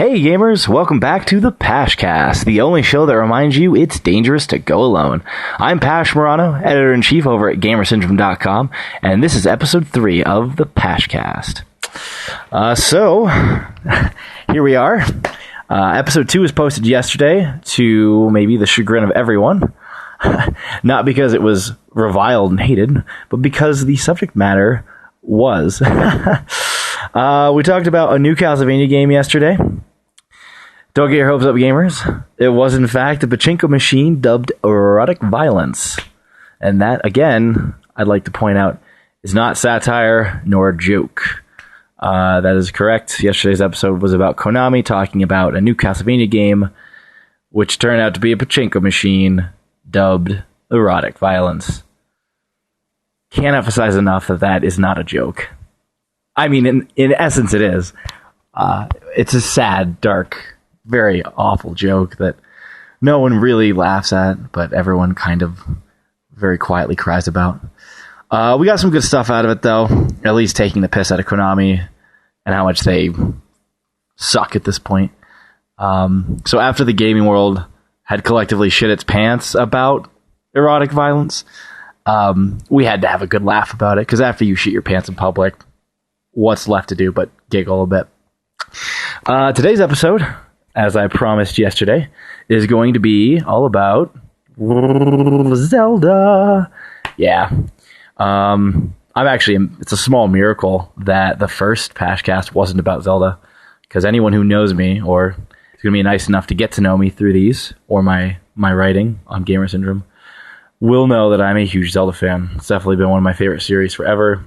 Hey gamers, welcome back to the Pashcast, the only show that reminds you it's dangerous to go alone. I'm Pash Morano, editor-in-chief over at Gamersyndrome.com, and this is episode 3 of the Pashcast. So, here we are. Episode 2 was posted yesterday to maybe the chagrin of everyone. Not because it was reviled and hated, but because the subject matter was. We talked about a new Castlevania game yesterday. Don't get your hopes up, gamers. It was, in fact, a pachinko machine dubbed erotic violence. And that, again, I'd like to point out, is not satire nor a joke. That is correct. Yesterday's episode was about Konami talking about a new Castlevania game, which turned out to be a pachinko machine dubbed erotic violence. Can't emphasize enough that that is not a joke. I mean, in essence, it is. It's a sad, dark, very awful joke that no one really laughs at, but everyone kind of very quietly cries about. We got some good stuff out of it, though. At least taking the piss out of Konami and how much they suck at this point. So after the gaming world had collectively shit its pants about erotic violence, we had to have a good laugh about it, because after you shit your pants in public, what's left to do but giggle a bit? Today's episode, as I promised yesterday, is going to be all about Zelda. Yeah. It's a small miracle that the first Pashcast wasn't about Zelda, because anyone who knows me, or is going to be nice enough to get to know me through these, or my writing on Gamersyndrome, will know that I'm a huge Zelda fan. It's definitely been one of my favorite series forever.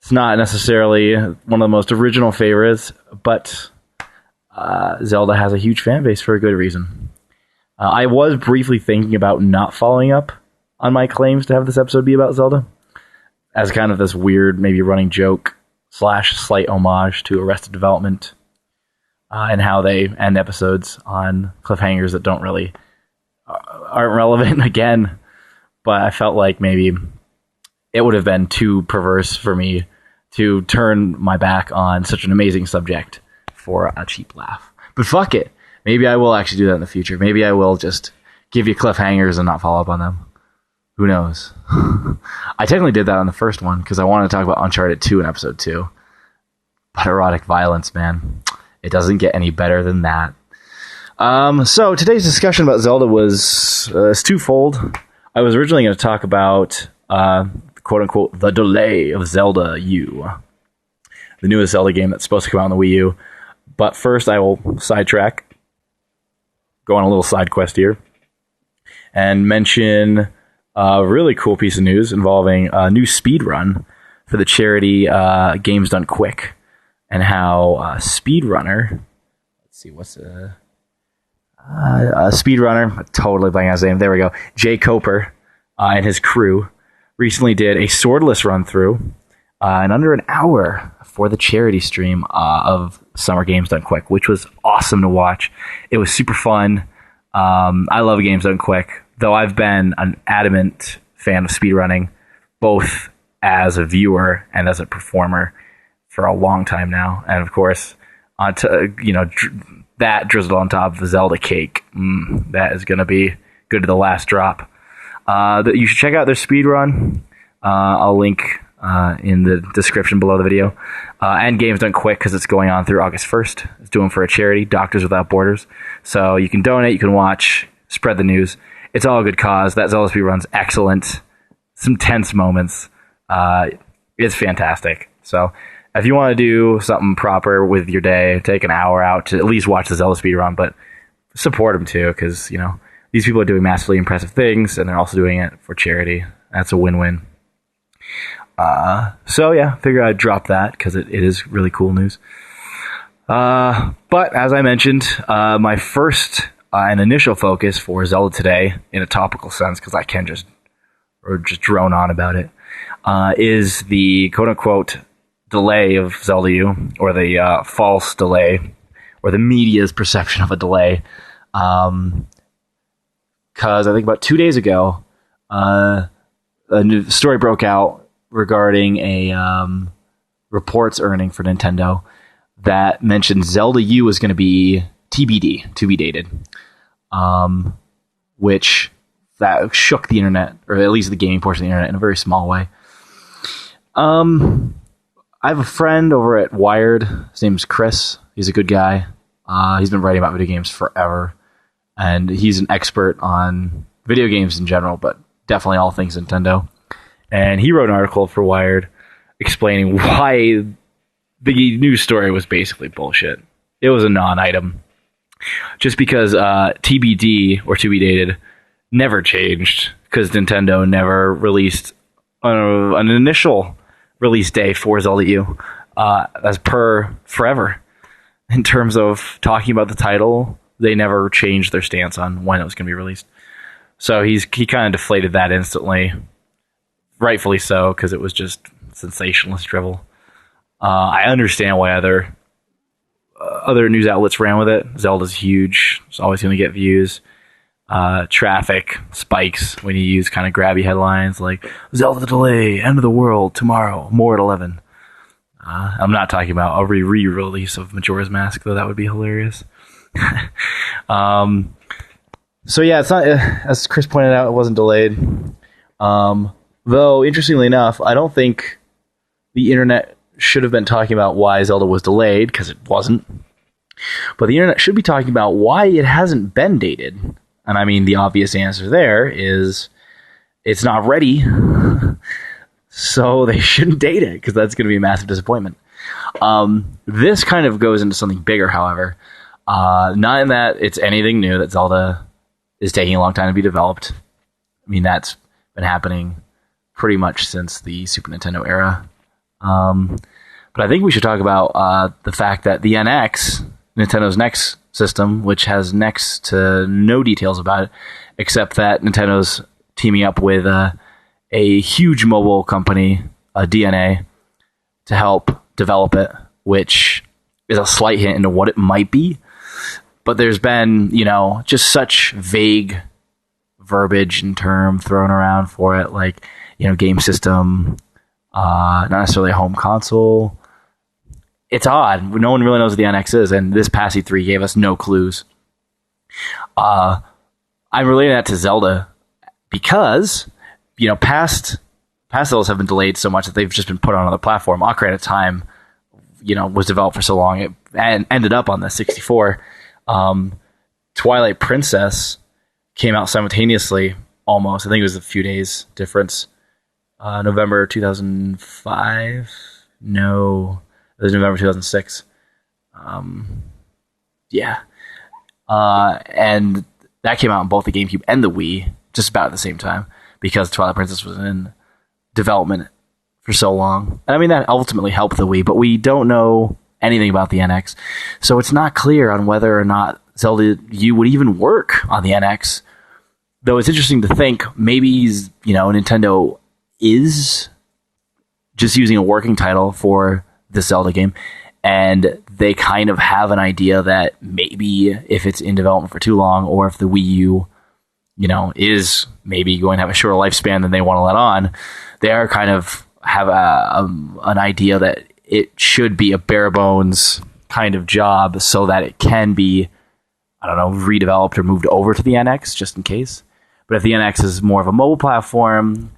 It's not necessarily one of the most original favorites, but Zelda has a huge fan base for a good reason. I was briefly thinking about not following up on my claims to have this episode be about Zelda, as kind of this weird, maybe running joke / slight homage to Arrested Development, and how they end episodes on cliffhangers that aren't relevant again. But I felt like maybe it would have been too perverse for me to turn my back on such an amazing subject for a cheap laugh. But fuck it. Maybe I will actually do that in the future. Maybe I will just give you cliffhangers and not follow up on them. Who knows? I technically did that on the first one because I wanted to talk about Uncharted 2 in episode 2. But erotic violence, man. It doesn't get any better than that. So today's discussion about Zelda was twofold. I was originally going to talk about quote-unquote the delay of Zelda U, the newest Zelda game that's supposed to come out on the Wii U. But first I will sidetrack, go on a little side quest here, and mention a really cool piece of news involving a new speedrun for the charity Games Done Quick, and how speedrunner, let's see, what's a speedrunner, totally blanking on his name, there we go, Jay Coper and his crew recently did a Swordless run-through in under an hour for the charity stream of Summer Games Done Quick, which was awesome to watch. It was super fun. I love Games Done Quick, though I've been an adamant fan of speedrunning, both as a viewer and as a performer for a long time now. And of course, that drizzled on top of the Zelda cake. That is going to be good to the last drop. You should check out their speedrun. I'll link in the description below the video. And Games Done Quick, because it's going on through August 1st. It's doing for a charity, Doctors Without Borders. So you can donate, you can watch, spread the news. It's all a good cause. That Zelda speedrun's excellent. Some tense moments. It's fantastic. So if you want to do something proper with your day, take an hour out to at least watch the Zelda speedrun, but support them too, because, these people are doing massively impressive things, and they're also doing it for charity. That's a win-win. So yeah, figure I'd drop that, because it is really cool news. But as I mentioned, my first and initial focus for Zelda today, in a topical sense, because I can just drone on about it, is the quote-unquote delay of Zelda U, or the false delay, or the media's perception of a delay. Because I think about 2 days ago, a new story broke out regarding a reports earning for Nintendo that mentioned Zelda U was going to be TBD, to be dated, which that shook the internet, or at least the gaming portion of the internet, in a very small way. I have a friend over at Wired. His name's Chris. He's a good guy. He's been writing about video games forever, and he's an expert on video games in general, but definitely all things Nintendo. And he wrote an article for Wired explaining why the news story was basically bullshit. It was a non-item. Just because TBD, or to be dated, never changed, because Nintendo never released an initial release day for Zelda U, as per forever. In terms of talking about the title, they never changed their stance on when it was going to be released. So he kind of deflated that instantly, rightfully so, because it was just sensationalist drivel. I understand why other news outlets ran with it. Zelda's huge; it's always going to get views. Traffic spikes when you use kind of grabby headlines like Zelda delay, end of the world tomorrow, more at 11. I'm not talking about a re-release of Majora's Mask, though that would be hilarious. So yeah, it's not, as Chris pointed out, it wasn't delayed. Though, interestingly enough, I don't think the internet should have been talking about why Zelda was delayed, because it wasn't. But the internet should be talking about why it hasn't been dated. And I mean, the obvious answer there is it's not ready. So they shouldn't date it, because that's going to be a massive disappointment. This kind of goes into something bigger, however. Not in that it's anything new that Zelda is taking a long time to be developed. I mean, that's been happening pretty much since the Super Nintendo era. But I think we should talk about the fact that the NX, Nintendo's next system, which has next to no details about it, except that Nintendo's teaming up with a huge mobile company, DNA, to help develop it, which is a slight hint into what it might be. But there's been, just such vague verbiage and term thrown around for it, like, game system, not necessarily a home console. It's odd. No one really knows what the NX is, and this past E3 gave us no clues. I'm relating that to Zelda because, past Zeldas have been delayed so much that they've just been put on another platform. Ocarina of Time, was developed for so long, it ended up on the 64. Twilight Princess came out simultaneously, almost. I think it was a few days difference. November 2005? No, it was November 2006. Yeah. And that came out on both the GameCube and the Wii, just about at the same time, because Twilight Princess was in development for so long. And I mean, that ultimately helped the Wii, but we don't know anything about the NX. So it's not clear on whether or not Zelda U would even work on the NX. Though it's interesting to think maybe, Nintendo is just using a working title for the Zelda game, and they kind of have an idea that maybe if it's in development for too long, or if the Wii U, is maybe going to have a shorter lifespan than they want to let on, they are kind of have an idea that it should be a bare bones kind of job so that it can be, redeveloped or moved over to the NX just in case. But if the NX is more of a mobile platform,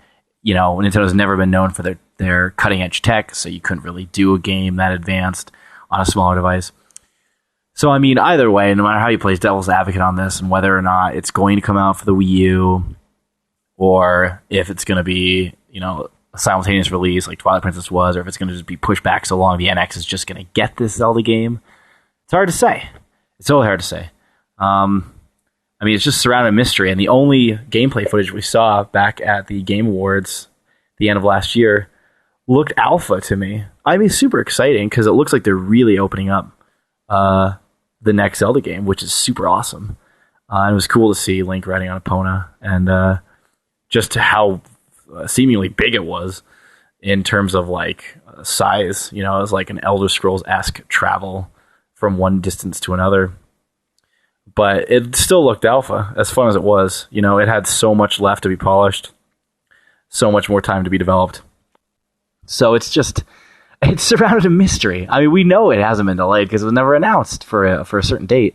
Nintendo's never been known for their cutting edge tech, so you couldn't really do a game that advanced on a smaller device. So, I mean, either way, no matter how you play devil's advocate on this and whether or not it's going to come out for the Wii U or if it's going to be, a simultaneous release like Twilight Princess was, or if it's going to just be pushed back so long the NX is just going to get this Zelda game, it's hard to say. It's totally hard to say. It's just surrounded mystery, and the only gameplay footage we saw back at the Game Awards at the end of last year looked alpha to me. Super exciting, because it looks like they're really opening up the next Zelda game, which is super awesome. And it was cool to see Link riding on Epona, and just how seemingly big it was in terms of size. It was like an Elder Scrolls-esque travel from one distance to another. But it still looked alpha, as fun as it was. It had so much left to be polished, so much more time to be developed. So it's it's surrounded in mystery. I mean, we know it hasn't been delayed because it was never announced for a certain date.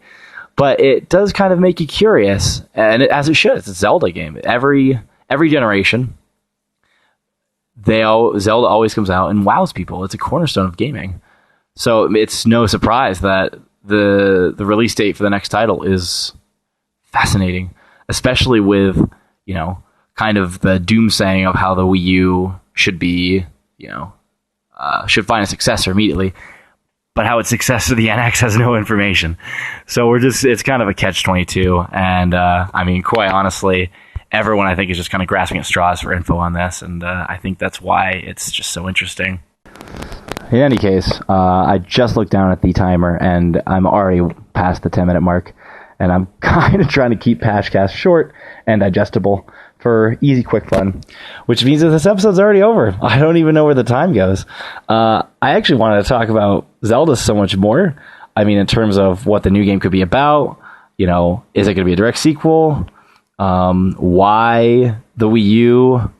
But it does kind of make you curious, and as it should. It's a Zelda game. Every generation, Zelda always comes out and wows people. It's a cornerstone of gaming. So it's no surprise that the release date for the next title is fascinating, especially with, kind of the doomsaying of how the Wii U should be, should find a successor immediately. But how its successor, the NX, has no information. So it's kind of a catch-22. And, I mean, quite honestly, everyone, I think, is just kind of grasping at straws for info on this. And I think that's why it's just so interesting. In any case, I just looked down at the timer, and I'm already past the 10-minute mark. And I'm kind of trying to keep Pashcast short and digestible for easy, quick fun, which means that this episode's already over. I don't even know where the time goes. I actually wanted to talk about Zelda so much more. I mean, in terms of what the new game could be about, is it going to be a direct sequel? Why the Wii U?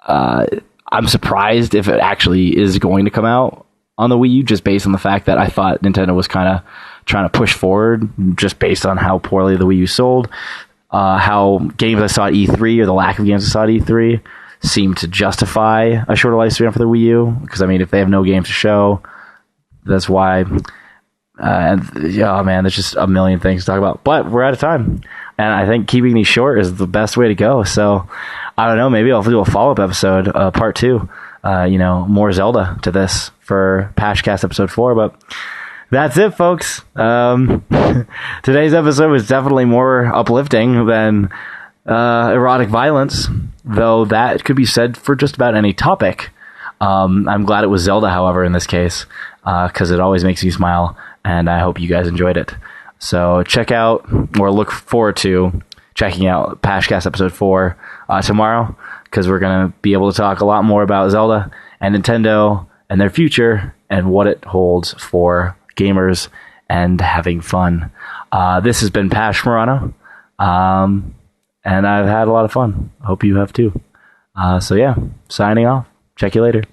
I'm surprised if it actually is going to come out on the Wii U, just based on the fact that I thought Nintendo was kind of trying to push forward, just based on how poorly the Wii U sold. How games I saw at E3, or the lack of games I saw at E3, seemed to justify a shorter lifespan for the Wii U. Because, I mean, if they have no games to show, that's why. There's just a million things to talk about. But we're out of time. And I think keeping these short is the best way to go. So, I don't know, maybe I'll do a follow-up episode, part 2. More Zelda to this for Pashcast episode 4. But that's it, folks. Today's episode was definitely more uplifting than erotic violence, though that could be said for just about any topic. I'm glad it was Zelda, however, in this case, because it always makes me smile, and I hope you guys enjoyed it. So check out, or look forward to checking out Pashcast episode 4 tomorrow, because we're going to be able to talk a lot more about Zelda and Nintendo and their future and what it holds for gamers and having fun. This has been Pash Morano, and I've had a lot of fun. Hope you have too. Signing off. Check you later.